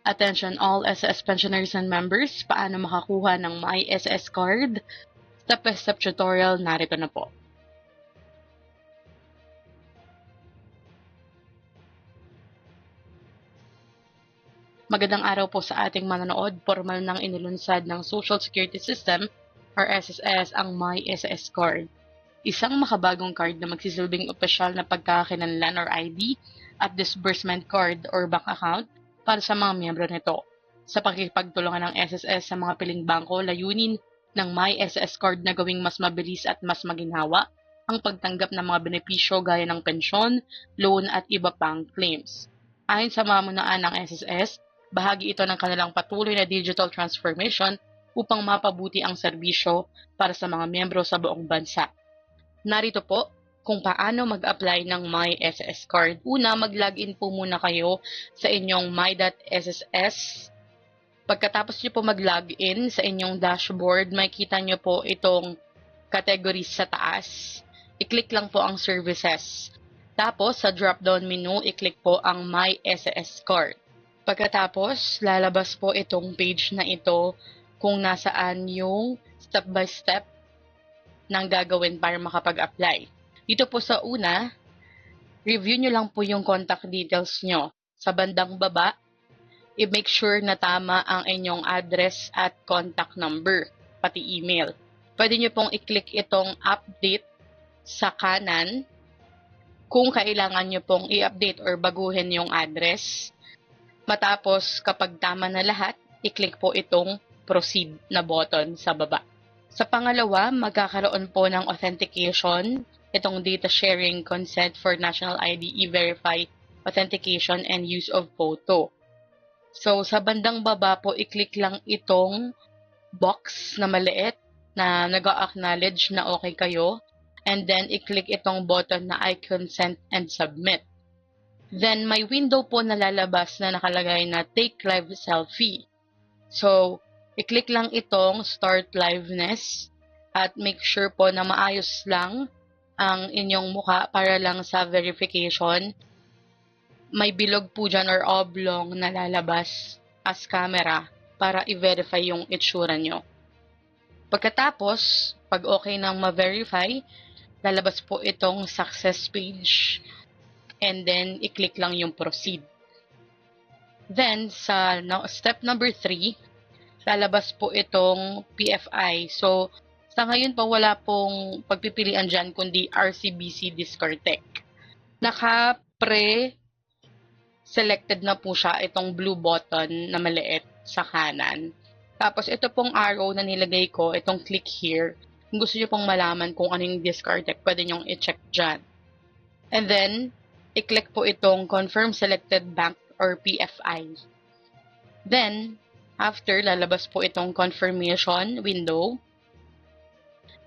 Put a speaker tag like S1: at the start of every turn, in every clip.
S1: Attention all SS pensioners and members, paano makakuha ng My SS card? Step-by-step tutorial, narito na po. Magandang araw po sa ating manonood. Formal nang inilunsad ng Social Security System or SSS ang My SS card. Isang makabagong card na magsisilbing opisyal na pagkakakilanlan or ID at disbursement card or bank account para sa mga miyembro nito. Sa pakikipagtulungan ng SSS sa mga piling bangko, layunin ng My SS card na gawing mas mabilis at mas maginhawa ang pagtanggap ng mga benepisyo gaya ng pensyon, loan at iba pang claims. Ayon sa mamunaan ng SSS, bahagi ito ng kanilang patuloy na digital transformation upang mapabuti ang serbisyo para sa mga miyembro sa buong bansa. Narito po kung paano mag-apply ng My SS card. Una, mag-login po muna kayo sa inyong my.sss. Pagkatapos nyo po mag-login sa inyong dashboard, makikita nyo po itong categories sa taas. I-click lang po ang services. Tapos, sa drop-down menu, i-click po ang My SS card. Pagkatapos, lalabas po itong page na ito kung nasaan yung step-by-step ng gagawin para makapag-apply. Dito po sa una, review nyo lang po yung contact details nyo. Sa bandang baba, i-make sure na tama ang inyong address at contact number, pati email. Pwede nyo pong i-click itong update sa kanan kung kailangan nyo pong i-update or baguhin yung address. Matapos, kapag tama na lahat, i-click po itong proceed na button sa baba. Sa pangalawa, magkakaroon po ng authentication, itong data sharing consent for national ID e-verify authentication and use of photo. So, sa bandang baba po, i-click lang itong box na maliit na nag-acknowledge na okay kayo. And then, i-click itong button na I consent and submit. Then, may window po na lalabas na nakalagay na take live selfie. So, i-click lang itong start liveness at make sure po na maayos lang ang inyong mukha para lang sa verification. May bilog po dyan or oblong na lalabas as camera para i-verify yung itsura nyo. Pagkatapos, pag okay nang ma-verify, lalabas po itong success page. And then, i-click lang yung proceed. Then, sa step number 3, lalabas po itong PFI. So, sa ngayon pa wala pong pagpipilian dyan kundi RCBC Discardtech. Naka-pre-selected na po siya itong blue button na maliit sa kanan. Tapos, ito pong arrow na nilagay ko, itong click here. Kung gusto nyo pong malaman kung anong Discardtech, pwede nyong i-check dyan. And then, i-click po itong Confirm Selected Bank or PFI. Then, after, lalabas po itong confirmation window.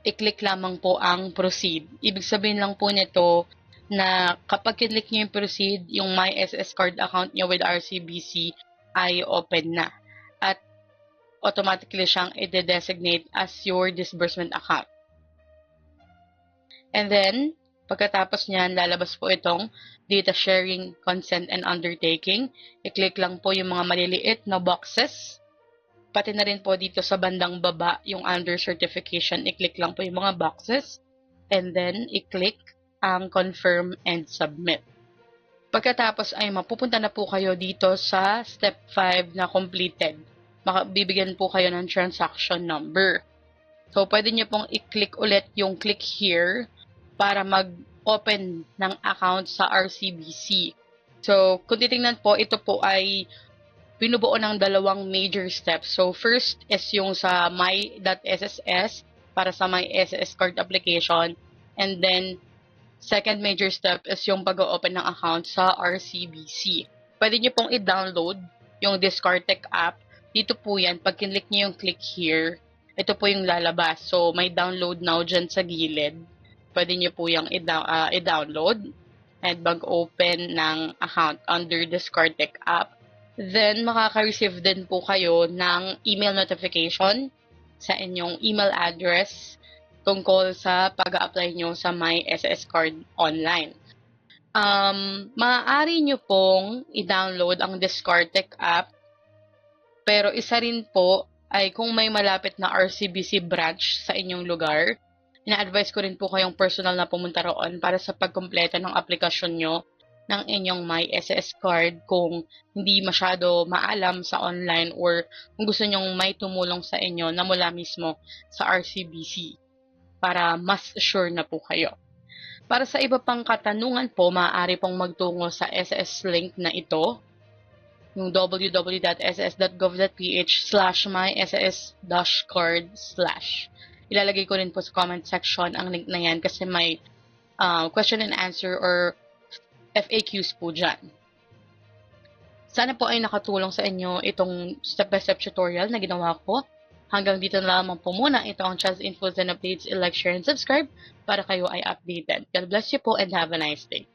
S1: I-click lamang po ang proceed. Ibig sabihin lang po nito na kapag kinlik nyo yung proceed, yung My SS card account nyo with RCBC ay open na. At automatically siyang i-designate as your disbursement account. And then, pagkatapos niyan, lalabas po itong data sharing, consent, and undertaking. I-click lang po yung mga maliliit na boxes. Pati na rin po dito sa bandang baba, yung under certification, i-click lang po yung mga boxes. And then, i-click ang confirm and submit. Pagkatapos ay mapupunta na po kayo dito sa step 5 na completed. Bibigyan po kayo ng transaction number. So, pwede nyo pong i-click ulit yung click here para mag-open ng account sa RCBC. So, kung titingnan po, ito po ay binubuo ng dalawang major steps. So, first is yung sa my.sss para sa my SS card application. And then, second major step is yung pag-open ng account sa RCBC. Pwede nyo pong i-download yung Discardtech app. Dito po yan, pag kinlik nyo yung click here, ito po yung lalabas. So, may download now dyan sa gilid. Pwede nyo po yung i-download and mag-open ng account under Discardtech app. Then, makaka-receive din po kayo ng email notification sa inyong email address tungkol sa pag-a-apply nyo sa My SS card online. Maaari nyo pong i-download ang Discardtech app Pero isa rin po ay kung may malapit na RCBC branch sa inyong lugar, ina-advise ko rin po kayong personal na pumunta roon para sa pagkumpleto ng aplikasyon nyo ng inyong My SS card kung hindi masyado maalam sa online or kung gusto nyong may tumulong sa inyo na mula mismo sa RCBC para mas sure na po kayo. Para sa iba pang katanungan po, maaari pong magtungo sa SS link na ito, yung www.ss.gov.ph/myss-card/. Ilalagay ko rin po sa comment section ang link na yan kasi may question and answer or FAQs po dyan. Sana po ay nakatulong sa inyo itong step-by-step tutorial na ginawa ko. Hanggang dito na lamang po muna. Ito ang Chaz Infos and Updates. I-like, share, and subscribe para kayo ay updated. God bless you po and have a nice day.